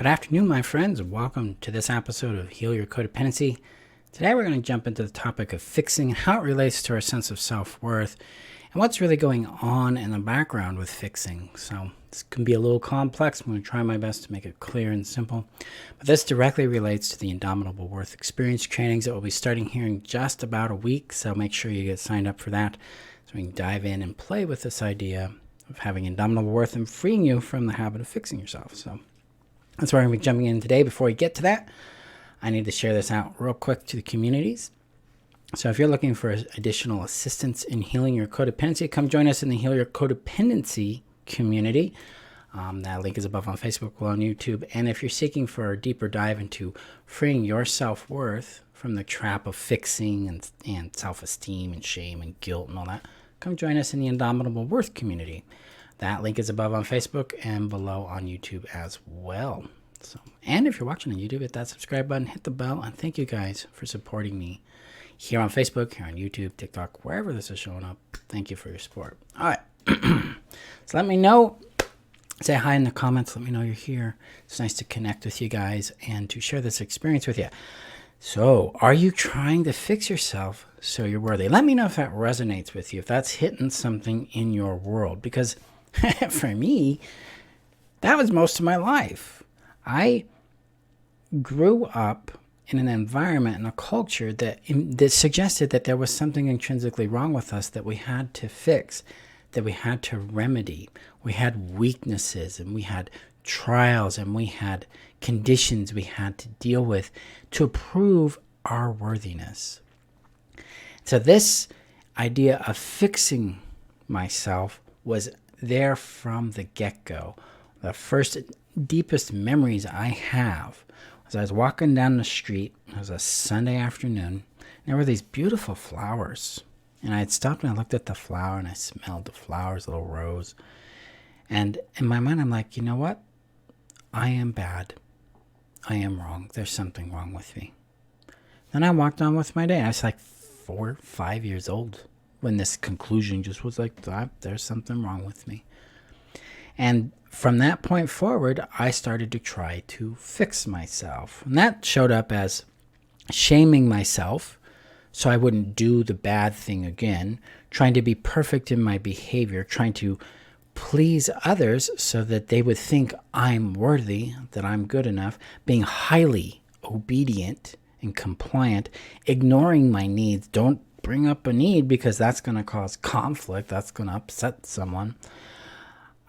Good afternoon, my friends. Welcome to this episode of Heal Your Codependency. Today we're going to jump into the topic of fixing and how it relates to our sense of self-worth and what's really going on in the background with fixing. So this can be a little complex. I'm going to try my best to make it clear and simple. But this directly relates to the Indomitable Worth experience trainings that will be starting here in just about a week. So make sure you get signed up for that so we can dive in and play with this idea of having Indomitable Worth and freeing you from the habit of fixing yourself. So that's where I'm going to be jumping in today. Before we get to that, I need to share this out real quick to the communities. So if you're looking for additional assistance in healing your codependency, come join us in the Heal Your Codependency community. That link is above on Facebook, below on YouTube. And if you're seeking for a deeper dive into freeing your self-worth from the trap of fixing and self-esteem and shame and guilt and all that, come join us in the Indomitable Worth community. That link is above on Facebook and below on YouTube as well. And if you're watching on YouTube, hit that subscribe button, hit the bell, and thank you guys for supporting me here on Facebook, here on YouTube, TikTok, wherever this is showing up. Thank you for your support. All right. So let me know. Say hi in the comments. Let me know you're here. It's nice to connect with you guys and to share this experience with you. So are you trying to fix yourself so you're worthy? Let me know if that resonates with you, if that's hitting something in your world, because for me, that was most of my life. I grew up in an environment and a culture that suggested that there was something intrinsically wrong with us that we had to fix, that we had to remedy. We had weaknesses and we had trials and we had conditions we had to deal with to prove our worthiness. So this idea of fixing myself was there from the get-go. The first deepest memories I have was I was walking down the street. It was a Sunday afternoon. And there were these beautiful flowers. And I had stopped and I looked at the flower and I smelled the flowers, little rose. And in my mind, I'm like, you know what? I am bad. I am wrong. There's something wrong with me. Then I walked on with my day. I was like 4, 5 years old when this conclusion just was like, there's something wrong with me. And from that point forward, I started to try to fix myself. And that showed up as shaming myself so I wouldn't do the bad thing again, trying to be perfect in my behavior, trying to please others so that they would think I'm worthy, that I'm good enough, being highly obedient and compliant, ignoring my needs. Don't bring up a need because that's going to cause conflict. That's going to upset someone.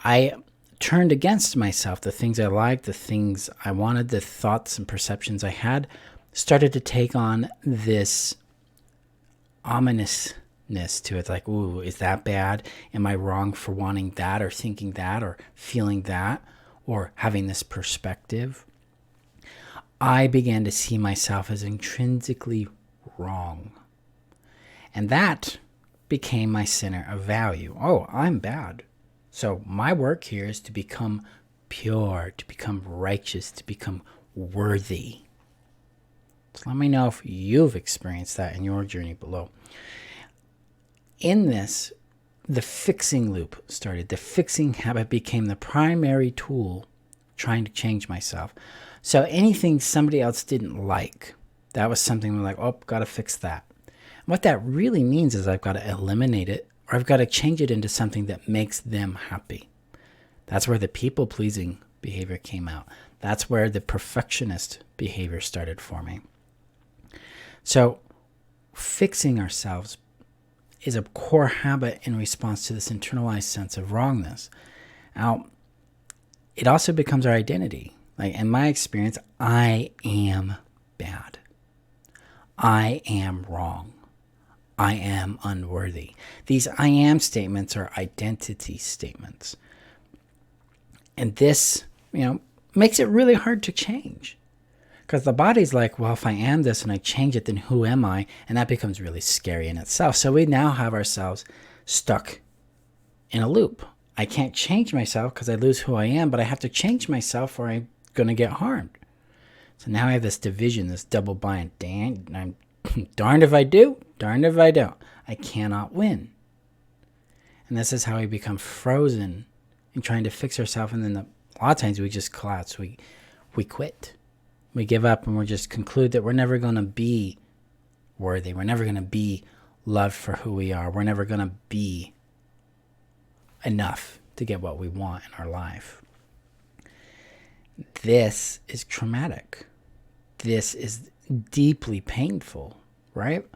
I turned against myself. The things I liked, the things I wanted, the thoughts and perceptions I had started to take on this ominousness to it. Like, ooh, is that bad? Am I wrong for wanting that or thinking that or feeling that or having this perspective? I began to see myself as intrinsically wrong. And that became my center of value. Oh, I'm bad. So my work here is to become pure, to become righteous, to become worthy. So let me know if you've experienced that in your journey below. In this, the fixing loop started. The fixing habit became the primary tool trying to change myself. So anything somebody else didn't like, that was something we're like, oh, got to fix that. And what that really means is I've got to eliminate it, or I've got to change it into something that makes them happy. That's where the people-pleasing behavior came out. That's where the perfectionist behavior started forming. So fixing ourselves is a core habit in response to this internalized sense of wrongness. Now, it also becomes our identity. Like in my experience, I am bad. I am wrong. I am unworthy. These I am statements are identity statements. And this, makes it really hard to change. Because the body's like, well, if I am this and I change it, then who am I? And that becomes really scary in itself. So we now have ourselves stuck in a loop. I can't change myself because I lose who I am, but I have to change myself or I'm going to get harmed. So now I have this division, this double bind. I'm darned if I do, darned if I don't. I cannot win. And this is how we become frozen in trying to fix ourselves. And then a lot of times we just collapse. We we quit. We give up and we just conclude that we're never going to be worthy. We're never going to be loved for who we are. We're never going to be enough to get what we want in our life. This is traumatic. This is deeply painful, right?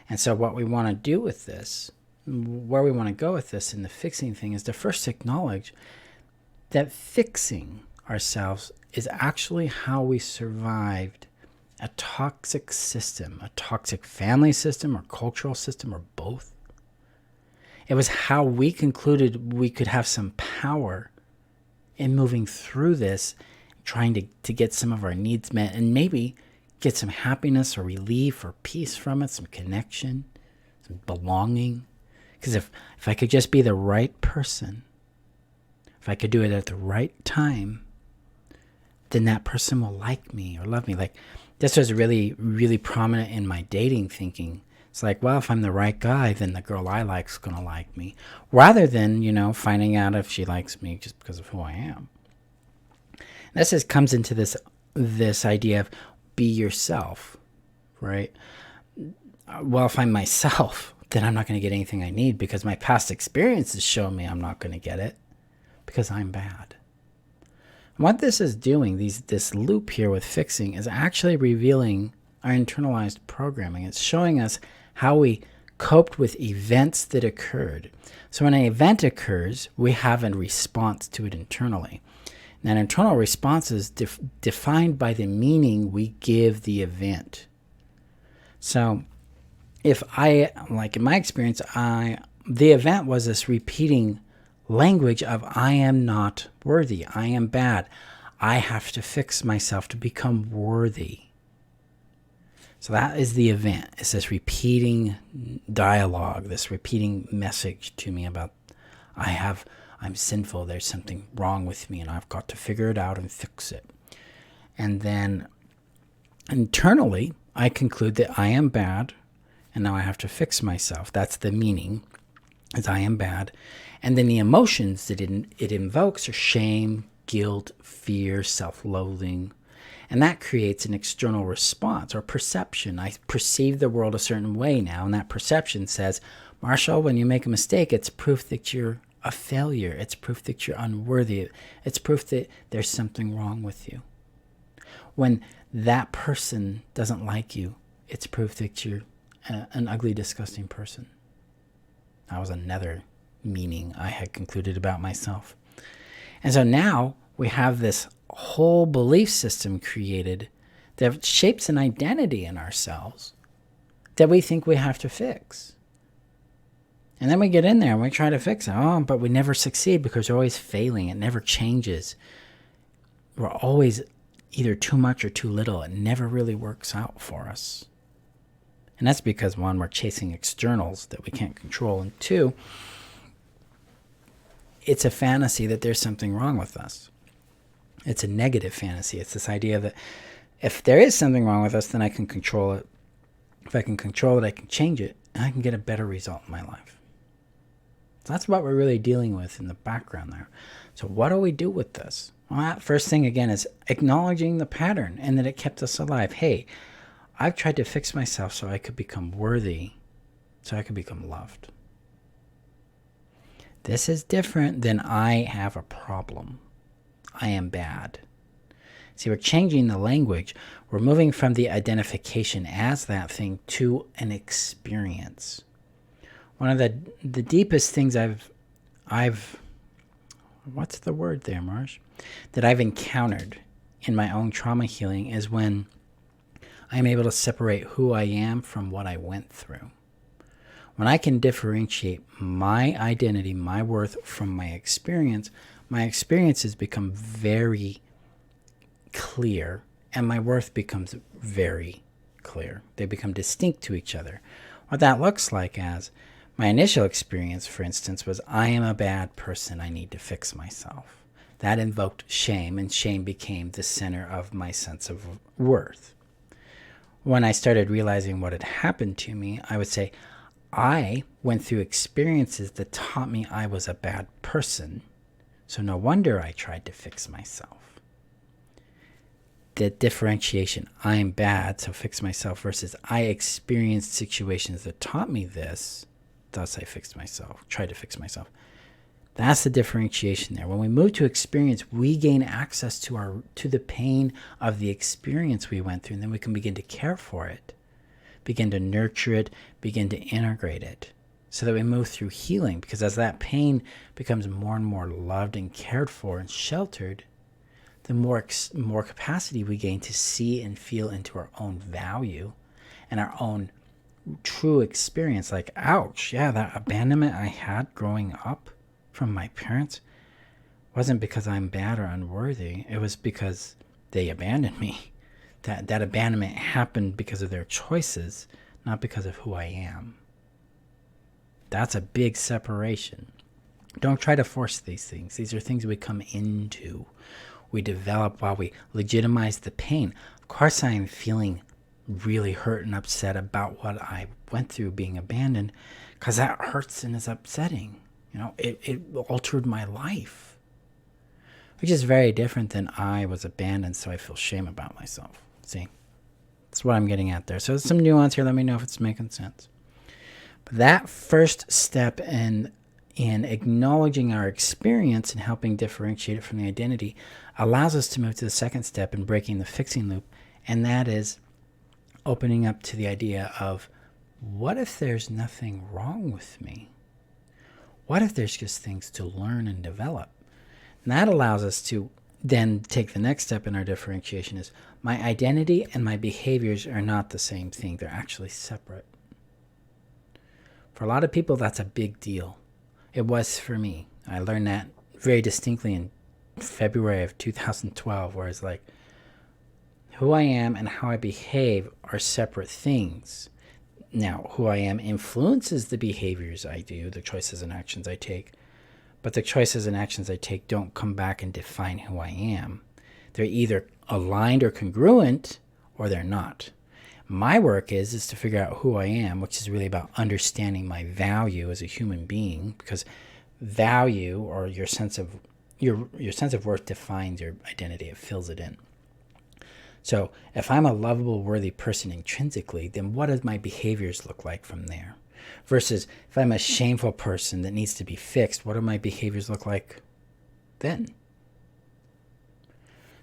And so what we want to do with this, where we want to go with this in the fixing thing, is to first acknowledge that fixing ourselves is actually how we survived a toxic system, a toxic family system or cultural system or both. It was how we concluded we could have some power in moving through this, trying to get some of our needs met and maybe get some happiness or relief or peace from it, some connection, some belonging. Because if I could just be the right person, if I could do it at the right time, then that person will like me or love me. Like, this was really, really prominent in my dating thinking. It's like, well, if I'm the right guy, then the girl I like is going to like me. Rather than, finding out if she likes me just because of who I am. This just comes into this idea of be yourself, right? Well, if I'm myself, then I'm not going to get anything I need because my past experiences show me I'm not going to get it because I'm bad. And what this is doing, this loop here with fixing, is actually revealing our internalized programming. It's showing us how we coped with events that occurred. So when an event occurs, we have a response to it internally. And that internal response is defined by the meaning we give the event. So if like in my experience, the event was this repeating language of I am not worthy, I am bad, I have to fix myself to become worthy. So that is the event. It's this repeating dialogue, this repeating message to me about I'm sinful, there's something wrong with me, and I've got to figure it out and fix it. And then internally, I conclude that I am bad, and now I have to fix myself. That's the meaning, is I am bad. And then the emotions that it invokes are shame, guilt, fear, self-loathing. And that creates an external response or perception. I perceive the world a certain way now, and that perception says, Marshall, when you make a mistake, it's proof that you're a failure. It's proof that you're unworthy. It's proof that there's something wrong with you. When that person doesn't like you, it's proof that you're an ugly, disgusting person. That was another meaning I had concluded about myself. And so now we have this whole belief system created that shapes an identity in ourselves that we think we have to fix. And then we get in there and we try to fix it. Oh, but we never succeed because we're always failing. It never changes. We're always either too much or too little. It never really works out for us. And that's because, one, we're chasing externals that we can't control. And two, it's a fantasy that there's something wrong with us. It's a negative fantasy. It's this idea that if there is something wrong with us, then I can control it. If I can control it, I can change it, and I can get a better result in my life. So that's what we're really dealing with in the background there. So what do we do with this? Well, that first thing, again, is acknowledging the pattern and that it kept us alive. Hey, I've tried to fix myself so I could become worthy, so I could become loved. This is different than I have a problem. I am bad. See, we're changing the language. We're moving from the identification as that thing to an experience. One of the deepest things I've what's the word there, Marsh? That I've encountered in my own trauma healing is when I'm able to separate who I am from what I went through. When I can differentiate my identity, my worth from my experiences become very clear, and my worth becomes very clear. They become distinct to each other. What that looks like as my initial experience, for instance, was I am a bad person. I need to fix myself. That invoked shame, and shame became the center of my sense of worth. When I started realizing what had happened to me, I would say, I went through experiences that taught me I was a bad person. So no wonder I tried to fix myself. the differentiation, I'm bad, so fix myself, versus I experienced situations that taught me this, thus I fixed myself, tried to fix myself. That's the differentiation there. When we move to experience, we gain access to the pain of the experience we went through, and then we can begin to care for it, begin to nurture it, begin to integrate it, so that we move through healing. Because as that pain becomes more and more loved and cared for and sheltered, the more capacity we gain to see and feel into our own value and our own true experience. Like, ouch, yeah, that abandonment I had growing up from my parents wasn't because I'm bad or unworthy. It was because they abandoned me. That abandonment happened because of their choices, not because of who I am. That's a big separation. Don't try to force these things. These are things we come into. We develop while we legitimize the pain. Of course, I am feeling really hurt and upset about what I went through being abandoned, because that hurts and is upsetting. It altered my life, which is very different than I was abandoned, so I feel shame about myself. See, that's what I'm getting at there. So there's some nuance here. Let me know if it's making sense. But that first step in acknowledging our experience and helping differentiate it from the identity allows us to move to the second step in breaking the fixing loop, and that is opening up to the idea of, what if there's nothing wrong with me? What if there's just things to learn and develop? And that allows us to then take the next step in our differentiation is, my identity and my behaviors are not the same thing. They're actually separate. For a lot of people, that's a big deal. It was for me. I learned that very distinctly in February of 2012, where it's like, who I am and how I behave are separate things. Now, who I am influences the behaviors I do, the choices and actions I take, but the choices and actions I take don't come back and define who I am. They're either aligned or congruent, or they're not. My work is to figure out who I am, which is really about understanding my value as a human being, because value, or your sense of worth, defines your identity. It fills it in. So if I'm a lovable, worthy person intrinsically, then what does my behaviors look like from there? Versus if I'm a shameful person that needs to be fixed, what do my behaviors look like then?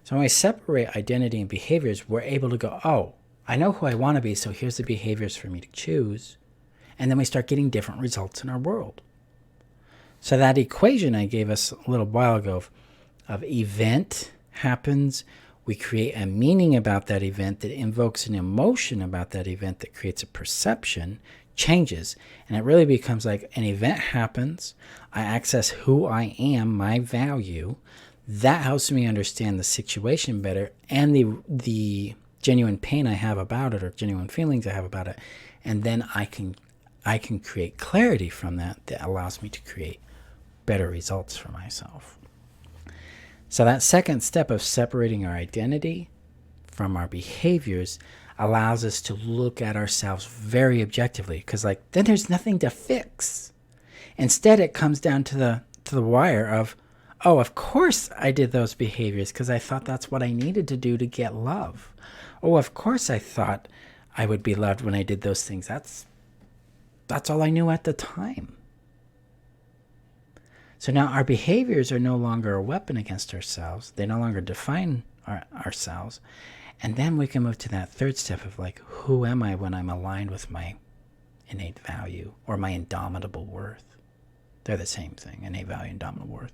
So when we separate identity and behaviors, we're able to go, oh, I know who I want to be, so here's the behaviors for me to choose. And then we start getting different results in our world. So that equation I gave us a little while ago of event happens, we create a meaning about that event that invokes an emotion about that event that creates a perception, changes. And it really becomes like an event happens, I access who I am, my value. That helps me understand the situation better and the genuine pain I have about it, or genuine feelings I have about it. And then I can create clarity from that allows me to create better results for myself. So that second step of separating our identity from our behaviors allows us to look at ourselves very objectively, because then there's nothing to fix. Instead, it comes down to the wire of, oh, of course I did those behaviors because I thought that's what I needed to do to get love. Oh, of course I thought I would be loved when I did those things. That's all I knew at the time. So now our behaviors are no longer a weapon against ourselves. They no longer define ourselves. And then we can move to that third step of who am I when I'm aligned with my innate value or my indomitable worth? They're the same thing, innate value, indomitable worth.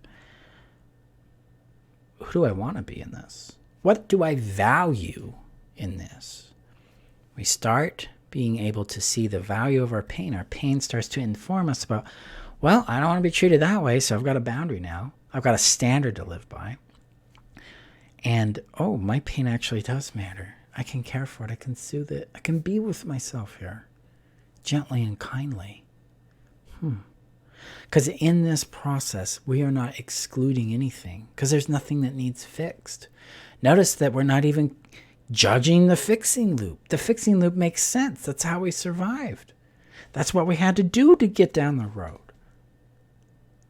Who do I want to be in this? What do I value in this? We start being able to see the value of our pain. Our pain starts to inform us about, well, I don't want to be treated that way, so I've got a boundary now. I've got a standard to live by. And, oh, my pain actually does matter. I can care for it. I can soothe it. I can be with myself here, gently and kindly. Because in this process, we are not excluding anything, because there's nothing that needs fixed. Notice that we're not even judging the fixing loop. The fixing loop makes sense. That's how we survived. That's what we had to do to get down the road.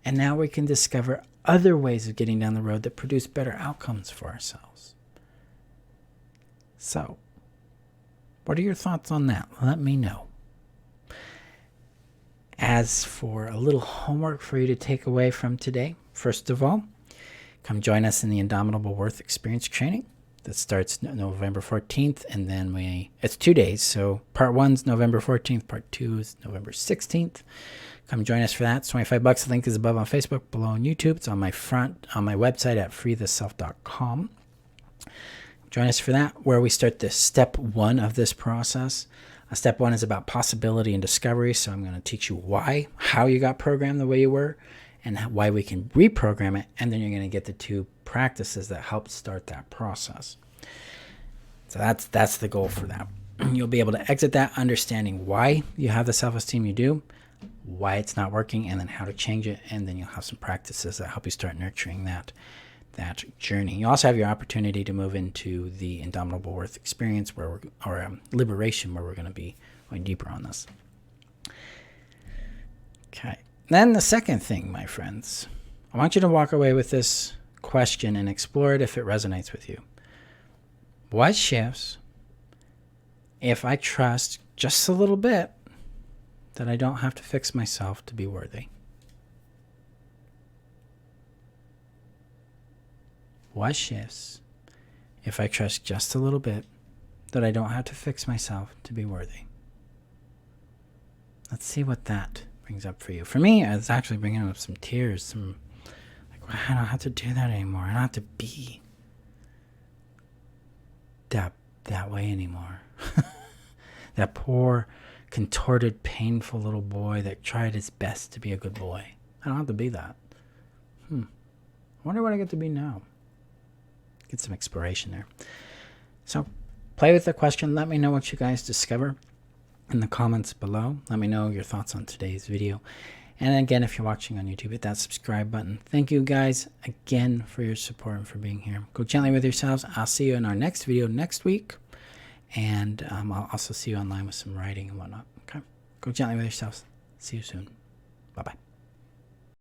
And now we can discover other ways of getting down the road that produce better outcomes for ourselves. So, what are your thoughts on that? Let me know. As for a little homework for you to take away from today, first of all, come join us in the Indomitable Worth experience training. That starts November 14th, and then it's 2 days. So part 1's November 14th, part 2 is November 16th. Come join us for that. It's $25. The link is above on Facebook, below on YouTube. It's on my website at freetheself.com. Join us for that, where we start the step 1 of this process. Step 1 is about possibility and discovery. So I'm going to teach you how you got programmed the way you were, and why we can reprogram it. And then you're going to get the 2 practices that help start that process. So that's the goal for that. You'll be able to exit that understanding why you have the self-esteem you do, why it's not working, and then how to change it. And then you'll have some practices that help you start nurturing that journey. You also have your opportunity to move into the Indomitable Worth experience, or liberation, where we're going to be going deeper on this. Okay. Then the second thing, my friends, I want you to walk away with this question and explore it if it resonates with you. What shifts if I trust just a little bit that I don't have to fix myself to be worthy? What shifts if I trust just a little bit that I don't have to fix myself to be worthy? Let's see what that brings up for you. For me, it's actually bringing up some tears. I don't have to do that anymore. I don't have to be that way anymore. That poor, contorted, painful little boy that tried his best to be a good boy. I don't have to be that. I wonder what I get to be now. Get some exploration there. So play with the question. Let me know what you guys discover in the comments below. Let me know your thoughts on today's video. And again, if you're watching on YouTube, hit that subscribe button. Thank you guys again for your support and for being here. Go gently with yourselves. I'll see you in our next video next week. And I'll also see you online with some writing and whatnot. Okay? Go gently with yourselves. See you soon. Bye-bye.